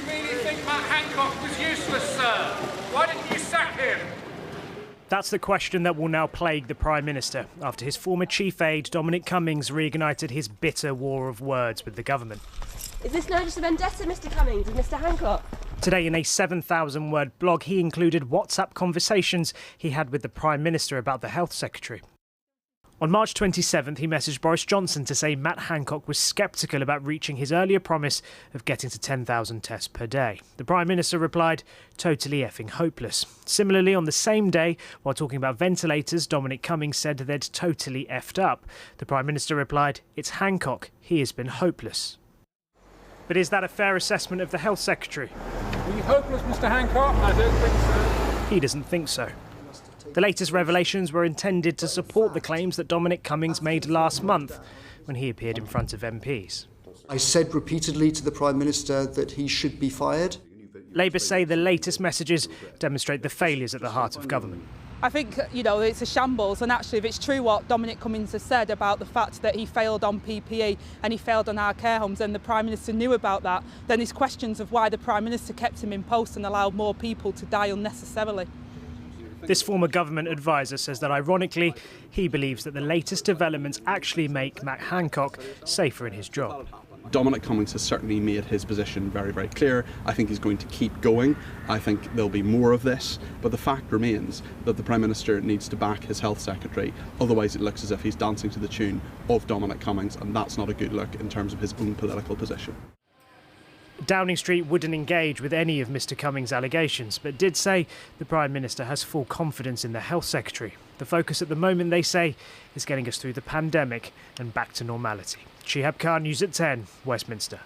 You really think Matt Hancock was useless, sir? Why didn't you sack him? That's the question that will now plague the Prime Minister after his former chief aide, Dominic Cummings, reignited his bitter war of words with the government. Is this now just a vendetta, Mr Cummings and Mr Hancock? Today, in a 7,000-word blog, he included WhatsApp conversations he had with the Prime Minister about the Health Secretary. On March 27th, he messaged Boris Johnson to say Matt Hancock was sceptical about reaching his earlier promise of getting to 10,000 tests per day. The Prime Minister replied, totally effing hopeless. Similarly, on the same day, while talking about ventilators, Dominic Cummings said they'd totally effed up. The Prime Minister replied, it's Hancock, he has been hopeless. But is that a fair assessment of the Health Secretary? Were you hopeless, Mr Hancock? I don't think so. He doesn't think so. The latest revelations were intended to support the claims that Dominic Cummings made last month when he appeared in front of MPs. I said repeatedly to the Prime Minister that he should be fired. Labour say the latest messages demonstrate the failures at the heart of government. I think, it's a shambles, and actually if it's true what Dominic Cummings has said about the fact that he failed on PPE and he failed on our care homes and the Prime Minister knew about that, then there's questions of why the Prime Minister kept him in post and allowed more people to die unnecessarily. This former government advisor says that, ironically, he believes that the latest developments actually make Matt Hancock safer in his job. Dominic Cummings has certainly made his position very, very clear. I think he's going to keep going. I think there'll be more of this. But the fact remains that the Prime Minister needs to back his Health Secretary. Otherwise, it looks as if he's dancing to the tune of Dominic Cummings, and that's not a good look in terms of his own political position. Downing Street wouldn't engage with any of Mr Cummings' allegations, but did say the Prime Minister has full confidence in the Health Secretary. The focus at the moment, they say, is getting us through the pandemic and back to normality. Shihab Khan, News at 10, Westminster.